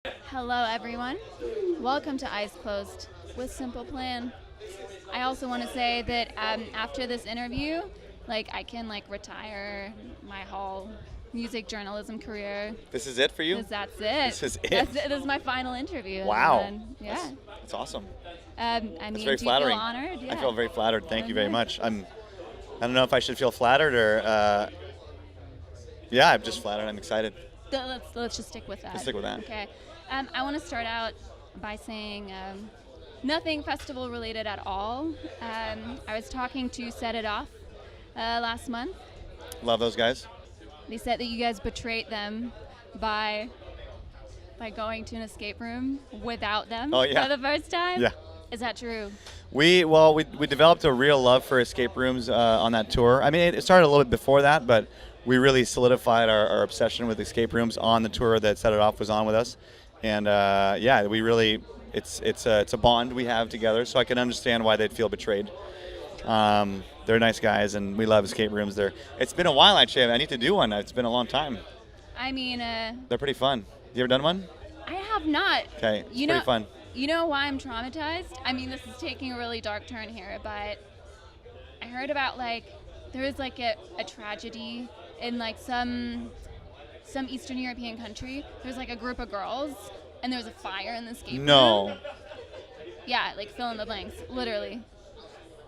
Hello, everyone. Welcome to Eyes Closed with Simple Plan. I also want to say that after this interview, I can retire my whole music journalism career. This is it for you? 'Cause that's it. This is it? That's it. This is my final interview. Wow. And then, yeah. That's awesome. I mean, That's very do you flattering. feel honored? Yeah. I feel very flattered. Thank you very Okay. much. I don't know if I should feel flattered or. Yeah, I'm just flattered. I'm excited. Let's just stick with that. Let's stick with that. Okay. I want to start out by saying nothing festival related at all. I was talking to Set It Off last month. Love those guys. They said that you guys betrayed them by going to an escape room without them Oh, yeah. for the first time. Yeah. Is that true? We developed a real love for escape rooms on that tour. I mean, it started a little bit before that, but we really solidified our obsession with escape rooms on the tour that Set It Off was on with us. And yeah, we really it's a bond we have together. So I can understand why they'd feel betrayed. They're nice guys, and we love escape rooms. It's been a while actually. I need to do one. It's been a long time. I mean, They're pretty fun. You ever done one? I have not. Okay, it's pretty fun. You know why I'm traumatized? I mean, this is taking a really dark turn here, but I heard about there was a tragedy in some Eastern European country. There's a group of girls, and there was a fire in the escape room. No. Yeah, fill in the blanks, literally.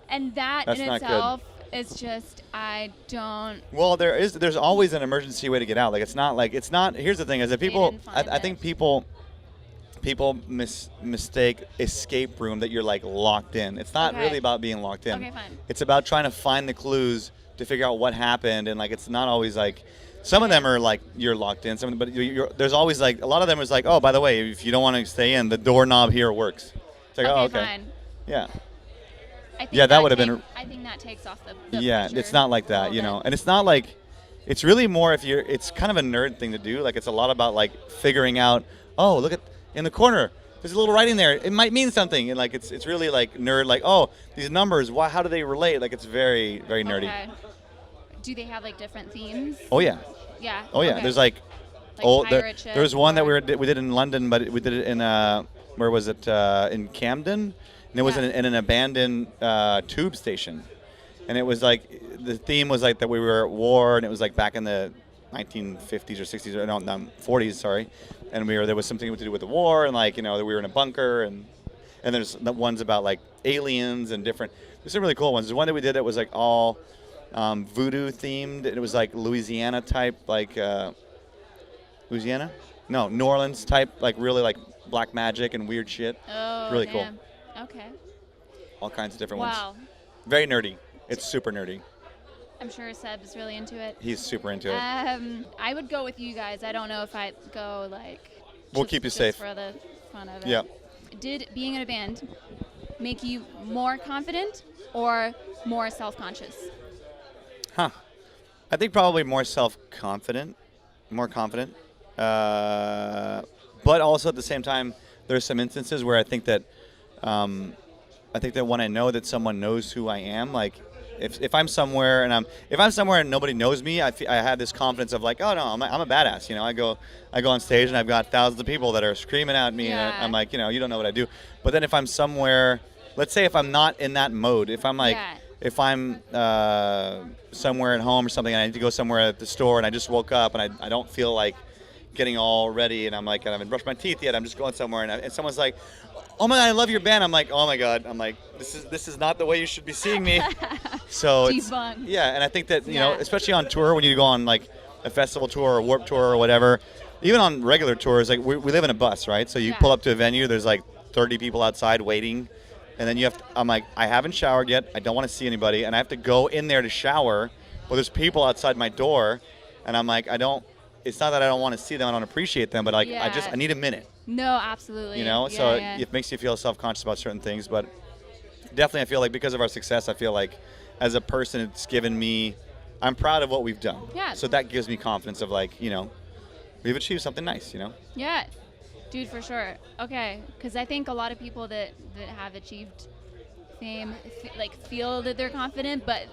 And that That's in not itself is just, I don't. Well, there's always an emergency way to get out. It's not. Here's the thing: is that people, didn't find I think people mistake escape room that you're locked in. It's not Okay. really about being locked in. Okay, fine. It's about trying to find the clues to figure out what happened, and it's not always some of them are you're locked in. But there's always a lot of them is oh, by the way, if you don't want to stay in, the doorknob here works. It's Okay, oh, okay. fine. Yeah. I think Yeah, that would have been. I think that takes off the Yeah, pressure it's not like a that, little you bit. know. And it's not it's really more if you're, it's kind of a nerd thing to do. It's a lot about figuring out, oh, look at, in the corner, there's a little writing there. It might mean something. And it's really nerd, oh, these numbers, how do they relate? It's very, very nerdy. Okay. Do they have different themes? Oh, yeah. Yeah. Oh, yeah. Okay. There's pirate ship there was one that or- we did in London, but we did it in, where was it? In Camden. And it was Yeah. in an abandoned tube station. And it was the theme was that we were at war, and it was back in the 1950s or 60s, or no, 40s, sorry. And there was something to do with the war, and that we were in a bunker, and there's the ones about aliens and different. There's some really cool ones. There's one that we did that was all voodoo themed, and it was Louisiana type, Louisiana? No, New Orleans type, really black magic and weird shit. Oh, Really damn. Okay. All kinds of different ones. Wow. Very nerdy. It's super nerdy. I'm sure Seb is really into it. He's super into it. I would go with you guys. I don't know if I'd go We'll just- keep you just safe. for the fun of it. Yeah. Did being in a band make you more confident or more self-conscious? Huh. I think probably more self-confident, more confident. But also at the same time, there's some instances where I think that when I know that someone knows who I am, if I'm somewhere and nobody knows me, I have this confidence of oh no, I'm a badass. I go on stage and I've got thousands of people that are screaming at me, Yeah. and I'm you don't know what I do. But then if I'm somewhere, let's say if I'm not in that mode, if I'm Yeah. if I'm somewhere at home or something, and I need to go somewhere at the store, and I just woke up and I don't feel like getting all ready, and I haven't brushed my teeth yet. I'm just going somewhere, and someone's like, "Oh my God, I love your band." I'm oh my God. I'm this is not the way you should be seeing me. So it's, Debunked. yeah, and I think that Yeah. especially on tour, when you go on a festival tour or Warped Tour or whatever, even on regular tours, we live in a bus, right? So you Yeah. pull up to a venue, there's 30 people outside waiting, and then I'm I haven't showered yet. I don't want to see anybody, and I have to go in there to shower. Well, there's people outside my door, and I'm I don't. It's not that I don't want to see them, I don't appreciate them, but I Yeah. need a minute. No, absolutely. So Yeah. it makes you feel self-conscious about certain things. But definitely I feel because of our success, I feel as a person, it's given me, I'm proud of what we've done. Yeah. So that gives me confidence of we've achieved something nice, Yeah, dude, for sure. Okay, because I think a lot of people that have achieved fame feel that they're confident, but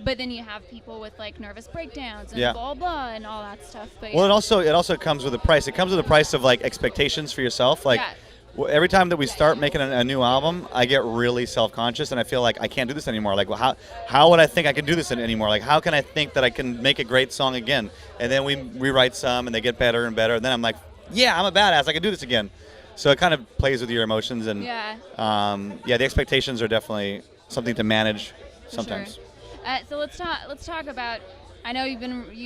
but then you have people with like nervous breakdowns and Yeah. blah blah and all that stuff. But Well, yeah. it also comes with a price. It comes with a price of like expectations for yourself. Like Yeah. every time that we start making a new album, I get really self-conscious and I feel like I can't do this anymore. Like, well, how would I think I can do this anymore? Like, how can I think that I can make a great song again? And then we rewrite some and they get better and better. And then I'm like, yeah, I'm a badass. I can do this again. So it kind of plays with your emotions and Yeah. the expectations are definitely something to manage For sometimes. sure. So let's talk about. I know you've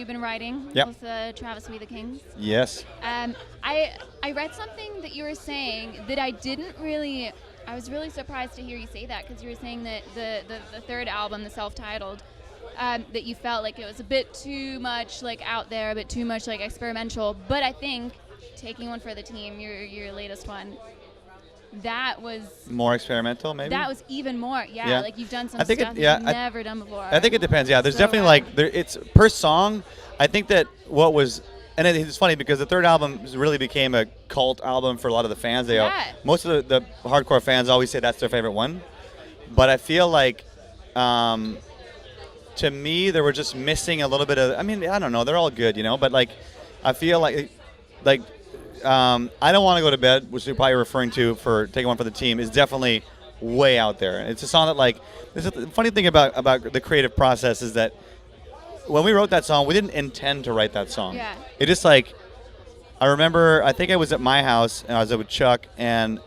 been writing Yep. with Travis We the Kings. Yes. I read something that you were saying that I didn't really. I was really surprised to hear you say that because you were saying that the third album, the self-titled, that you felt like it was a bit too much like out there, a bit too much like experimental. But I think Taking One for the Team, your latest one, that was More experimental, maybe? that was even more. Yeah, Yeah. like you've done some I think stuff it- yeah, you've never done before. I think it depends. Yeah, there's So, definitely like it's per song. I think that what was, and it's funny because the third album really became a cult album for a lot of the fans. Most of the hardcore fans always say that's their favorite one, but I feel like, to me, they were just missing a little bit of. I mean, I don't know. They're all good, but like, I feel like. I Don't Want to Go to Bed, which you're probably referring to for Taking One for the Team, is definitely way out there. It's a song that, like, the funny thing about the creative process is that when we wrote that song, we didn't intend to write that song. Yeah. It just, like, I remember, I think I was at my house, and I was with Chuck, and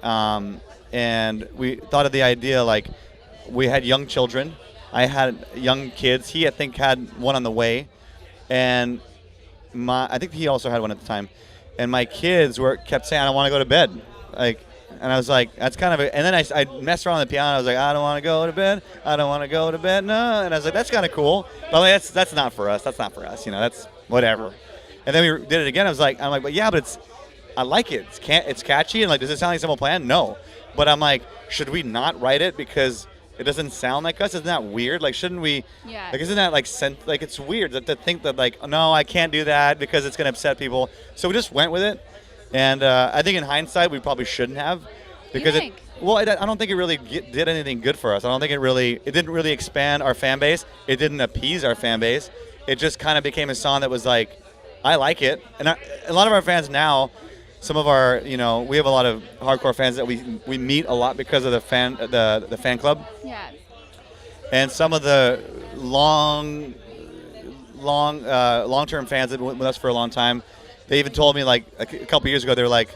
we thought of the idea, like, we had young children. I had young kids. He, I think, had one on the way, and I think he also had one at the time. And my kids kept saying, I don't want to go to bed. And I was like, that's kind of and then I messed around on the piano. I was like, I don't want to go to bed. I don't want to go to bed, no. And I was like, that's kind of cool. But like, that's not for us. That's not for us. That's whatever. And then we did it again. I'm like, but yeah, but I like it. It's catchy. And like, does it sound like Simple Plan? No. But I'm like, should we not write it because it doesn't sound like us? Isn't that weird? Like, shouldn't we? Yeah. Like, isn't that like it's weird to think that like, no, I can't do that because it's gonna upset people. So we just went with it, and I think in hindsight we probably shouldn't have, because You think? I don't think it really did anything good for us. I don't think it didn't really expand our fan base. It didn't appease our fan base. It just kind of became a song that was like, I like it, and a lot of our fans now. Some of our, we have a lot of hardcore fans that we meet a lot because of the fan club. Yeah. And some of the long-term fans that went with us for a long time, they even told me like a couple years ago, they're like,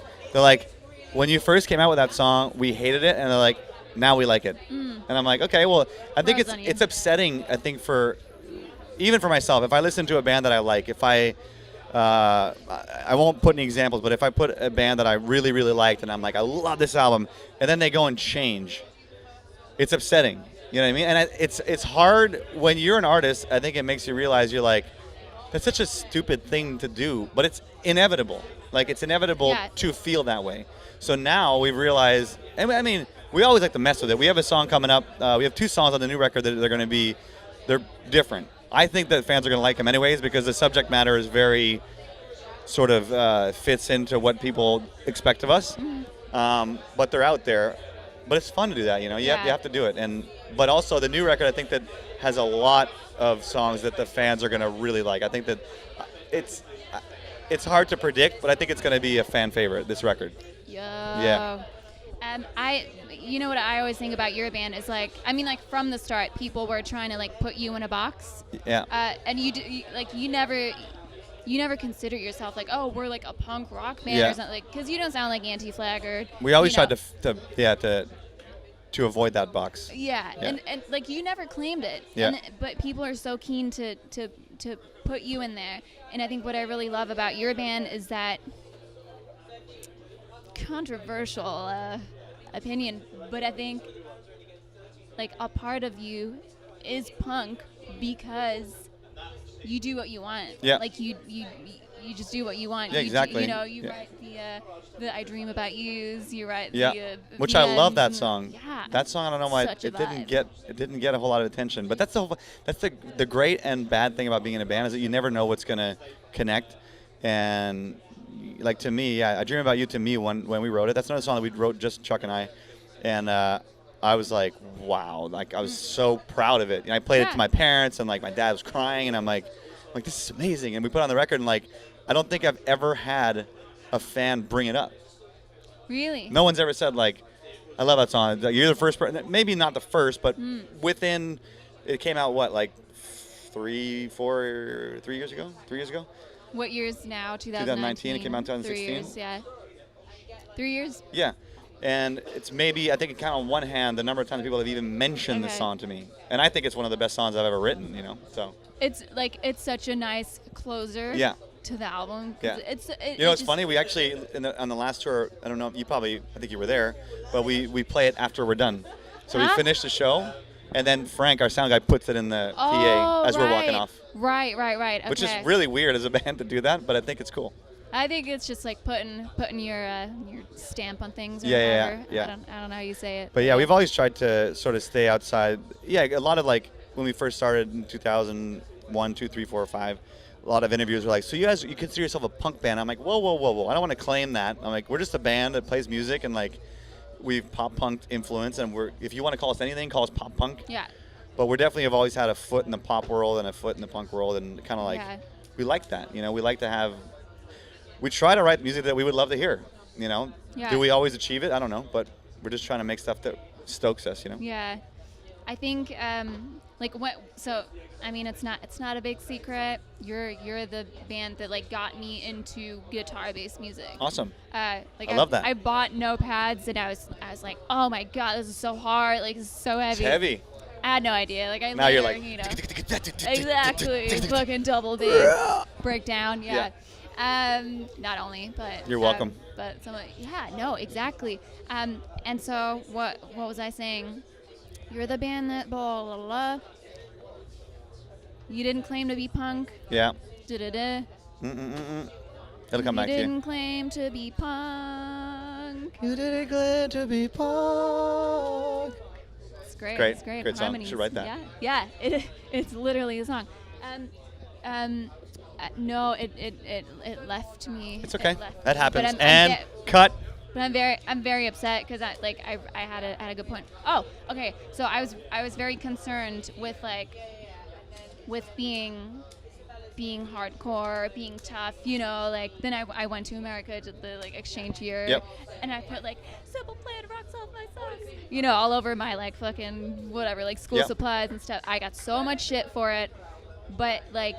when you first came out with that song, we hated it, and they're like, now we like it. And I'm like, okay, well, I think Rose on you. it's upsetting. I think even for myself, if I listen to a band that I like, if I won't put any examples, but if I put a band that I really, really liked and I'm like, I love this album, and then they go and change, it's upsetting. You know what I mean? And it's hard when you're an artist. I think it makes you realize you're like, that's such a stupid thing to do, but it's inevitable. Like, it's inevitable to feel that way. So now we've realized, and I mean, we always like to mess with it. We have a song coming up. We have 2 songs on the new record that they're different. I think that fans are going to like them anyways because the subject matter is very sort of fits into what people expect of us. But they're out there. But it's fun to do that, you have to do it. But also the new record, I think that has a lot of songs that the fans are going to really like. I think that it's hard to predict, but I think it's going to be a fan favorite, this record. Yeah. You know what I always think about your band is like, I mean, like from the start, people were trying to like put you in a box. Yeah. And you never consider yourself like, oh, we're like a punk rock band or something, like, because you don't sound like Anti-Flag or. We always tried to avoid that box. Yeah. And like you never claimed it. Yeah. But people are so keen to put you in there, and I think what I really love about your band is that controversial opinion, but I think like a part of you is punk because you do what you want. Yeah. Like you just do what you want. Yeah, exactly. You write the I Dream About Yous. You write which the I love that ends, song. Yeah. That song, I don't know why Such a it vibe. didn't get a whole lot of attention. But that's the great and bad thing about being in a band is that you never know what's gonna connect. And like to me, I Dream About You to me when we wrote it. That's another song that we wrote just Chuck and I. And I was like, wow, like I was so proud of it. And I played it to my parents, and like my dad was crying, and I'm like, this is amazing. And we put it on the record, and like, I don't think I've ever had a fan bring it up. Really? No one's ever said like, I love that song. You're the first person, maybe not the first, but within, it came out what, like 3 years ago? What year's now? 2019. It came out in 2016. 3 years, yeah. 3 years? Yeah. And it's maybe, I think it count on one hand the number of times people have even mentioned the song to me. And I think it's one of the best songs I've ever written, you know, so. It's like, it's such a nice closer to the album. Yeah. You know, it's funny, we actually, on the last tour, I don't know, I think you were there, but we play it after we're done. So we finish the show, and then Frank, our sound guy, puts it in the PA as we're walking off. Right. Okay. Which is really weird as a band to do that, but I think it's cool. I think it's just like putting your stamp on things. Or Yeah. I don't know how you say it. But yeah, we've always tried to sort of stay outside. Yeah, a lot of like when we first started in 2001, 2, 3, 4, 5. A lot of interviews were like, so you consider yourself a punk band? I'm like, whoa. I don't want to claim that. I'm like, we're just a band that plays music, and like we've pop punk influence, and if you want to call us anything, call us pop punk. Yeah. But we definitely have always had a foot in the pop world and a foot in the punk world, and kind of like we like that. You know, we like to have. We try to write music that we would love to hear. You know. Yeah. Do we always achieve it? I don't know, but we're just trying to make stuff that stokes us. You know. Yeah. I think it's not a big secret. You're the band that like got me into guitar-based music. Awesome. I love that. I bought notepads, and I was like, oh my god, this is so hard. Like, this is so heavy. It's heavy. I had no idea. Like, now you're like, exactly, fucking double D breakdown. Yeah. Not only, but you're welcome. But some, exactly. And so what was I saying? You're the band that blah blah blah. You didn't claim to be punk. Yeah. Da-da-da. It'll come back to you. You didn't claim to be punk. You didn't claim to be punk. It's great. Great. It's great. Great song. You should write that. Yeah. It's literally a song. No, it left me. It's okay. That happens. Cut. But I'm very upset because I had a good point. Oh, okay. So I was very concerned with being hardcore, being tough, you know, like then I went to America to the like exchange year, and I put like Simple Plan rocks off my socks, you know, all over my like fucking whatever, like school supplies and stuff. I got so much shit for it, but like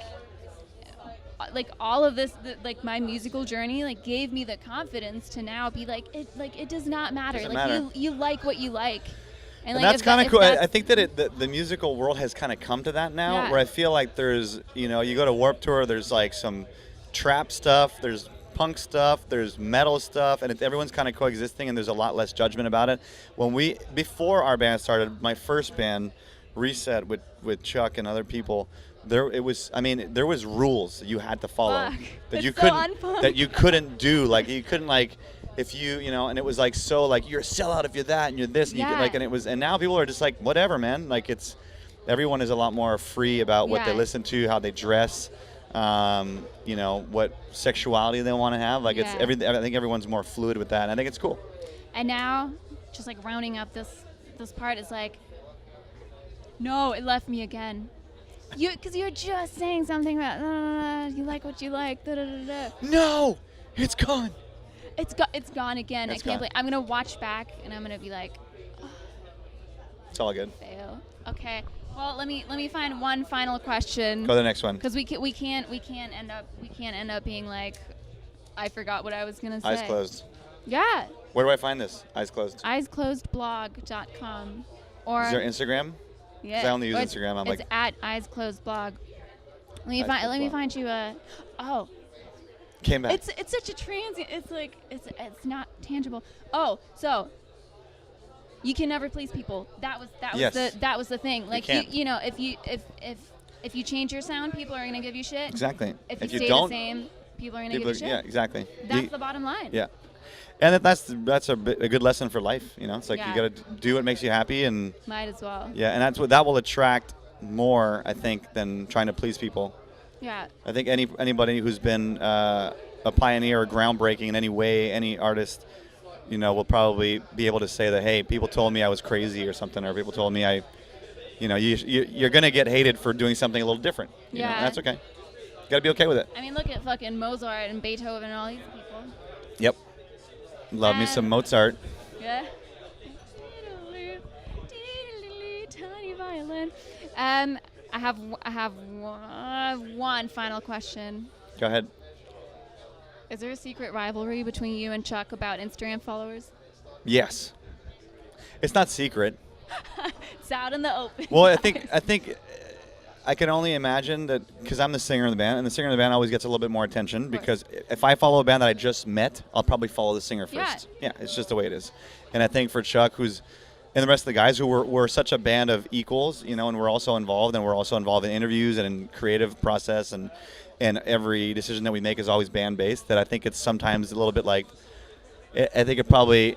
all of this, like my musical journey, like gave me the confidence to now be like it does not matter. Doesn't like matter. You like what you like. And that's kind of cool. I think that the musical world has kind of come to that now, where I feel like there's, you know, you go to Warped Tour, there's like some trap stuff, there's punk stuff, there's metal stuff, and everyone's kind of coexisting, and there's a lot less judgment about it. Before our band started, my first band, Reset, with Chuck and other people, there was rules that you had to follow that you couldn't do, like you couldn't like. If you know, and it was like, so like you're a sellout if you're that and you're this and you get like, and now people are just like, whatever, man. Like everyone is a lot more free about what they listen to, how they dress, you know, what sexuality they want to have. Like it's everything. I think everyone's more fluid with that, and I think it's cool. And now, just like rounding up this part is like, no, it left me again. Because you're just saying something about you like what you like. No, it's gone. It's gone again. I can't believe. I'm gonna watch back and I'm gonna be like, oh, it's all good. Fail. Okay. Well, let me find one final question. Go to the next one. Because we can't end up being like, I forgot what I was gonna say. Eyes closed. Yeah. Where do I find this? Eyes closed. Eyesclosedblog.com. Or is there Instagram? Yeah. Because I only use Instagram. I'm it's at eyesclosedblog. Let me find you a. Oh. Came back. It's such a transient. It's like it's not tangible. Oh, so you can never please people. That was the thing. Like you know, if you change your sound, people are gonna give you shit. Exactly. If you stay the same, people are gonna give you shit. Yeah, exactly. That's the bottom line. Yeah. And that's a good lesson for life. You know, it's like you got to do what makes you happy, and might as well. Yeah, and that will attract more, I think, than trying to please people. Yeah. I think anybody who's been a pioneer or groundbreaking in any way, any artist, will probably be able to say that, hey, people told me I was crazy or something, or people told me you're going to get hated for doing something a little different. You know, and that's okay. Got to be okay with it. I mean, look at fucking Mozart and Beethoven and all these people. Yep. Love me some Mozart. Yeah. Tiny violin. I have one final question. Go ahead. Is there a secret rivalry between you and Chuck about Instagram followers? Yes. It's not secret. It's out in the open. Well, I think I can only imagine that because I'm the singer in the band, and the singer in the band always gets a little bit more attention because if I follow a band that I just met, I'll probably follow the singer first. Yeah, it's just the way it is. And I think for Chuck, and the rest of the guys who we're such a band of equals, and we're also involved, in interviews and in creative process, and every decision that we make is always band-based, that I think it's sometimes a little bit like, I think it probably,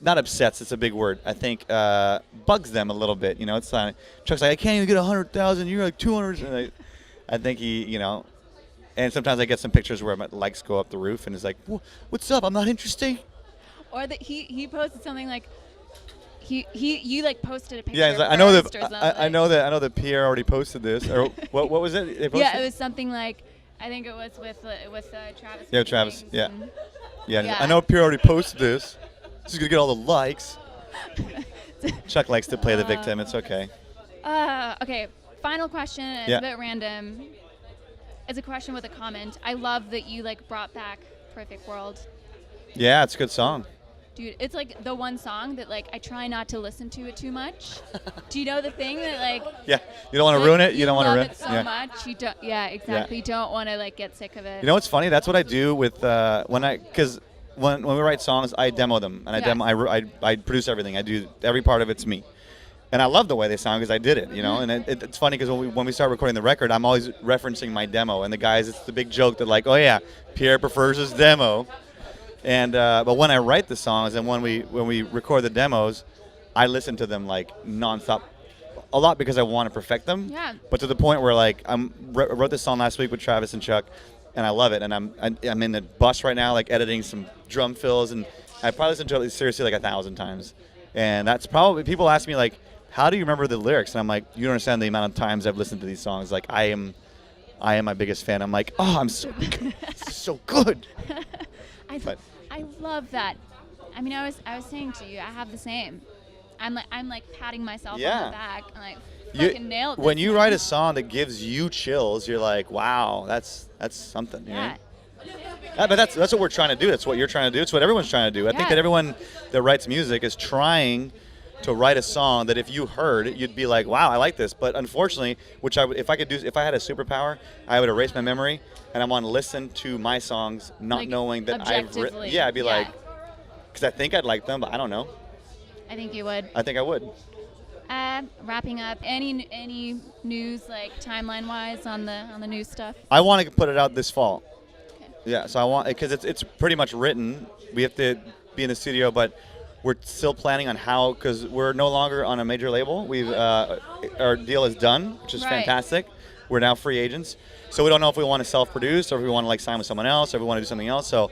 not upsets, it's a big word, I think bugs them a little bit. It's like, Chuck's like, I can't even get 100,000, you're like 200. And I think he, and sometimes I get some pictures where my likes go up the roof, and it's like, what's up, I'm not interesting? Or that he posted something like, you like posted a picture. Yeah, like, I know that Pierre already posted this. Or what was it? Yeah, it was something like, I think it was with Travis. Yeah, Travis. Yeah. I know Pierre already posted this. He's gonna get all the likes. Chuck likes to play the victim. It's okay. Okay. Final question. It's a bit random. It's a question with a comment. I love that you brought back Perfect World. Yeah, it's a good song. Dude, it's like the one song that I try not to listen to it too much. Do you know the thing that Yeah, you don't want to ruin it. You don't want to ruin it so much. You don't. Yeah, exactly. You don't want to get sick of it. You know what's funny? That's what I do with because when we write songs, I demo them and I produce everything. I do every part of it's me, and I love the way they sound because I did it. And it's funny because when we start recording the record, I'm always referencing my demo, and the guys, it's the big joke that oh yeah, Pierre prefers his demo. And but when I write the songs and when we record the demos, I listen to them nonstop, a lot because I want to perfect them. Yeah. But to the point where I wrote this song last week with Travis and Chuck, and I love it. And I'm in the bus right now, editing some drum fills, and I probably listened to it seriously 1,000 times. And that's probably, people ask me how do you remember the lyrics? And I'm like, you don't understand the amount of times I've listened to these songs. I am my biggest fan. I'm like, oh, I'm so good. It's so good. I love that. I mean, I was saying to you, I have the same. I'm patting myself on the back. I'm fucking nailed this. When you write a song that gives you chills, you're like, wow, that's something. Yeah. But that's what we're trying to do. That's what you're trying to do. It's what everyone's trying to do. I think that everyone that writes music is trying to write a song that if you heard, you'd be like, wow, I like this. But unfortunately, if I had a superpower, I would erase my memory and I want to listen to my songs not knowing that I've written. Yeah, I'd be like, because I think I'd like them, but I don't know. I think you would. I think I would. Wrapping up, any news timeline-wise on the new stuff? I want to put it out this fall. Okay. Yeah, so I want, because it's pretty much written. We have to be in the studio, but we're still planning on how, because we're no longer on a major label. Our deal is done, which is fantastic. We're now free agents, so we don't know if we want to self-produce or if we want to sign with someone else or if we want to do something else. So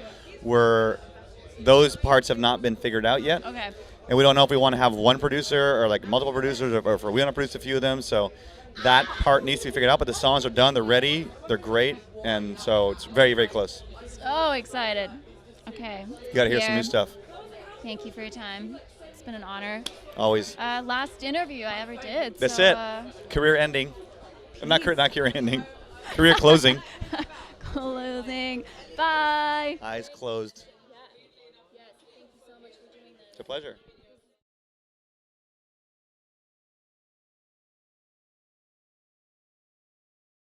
those parts have not been figured out yet. Okay. And we don't know if we want to have one producer or multiple producers or if we want to produce a few of them. So that part needs to be figured out. But the songs are done. They're ready. They're great. And so it's very, very close. So excited. Okay. You got to hear some new stuff. Thank you for your time. It's been an honor. Always. Last interview I ever did. That's it. Career ending. Not career ending. Career closing. Closing. Bye. Eyes closed. Yes. Thank you so much for doing this. It's a pleasure.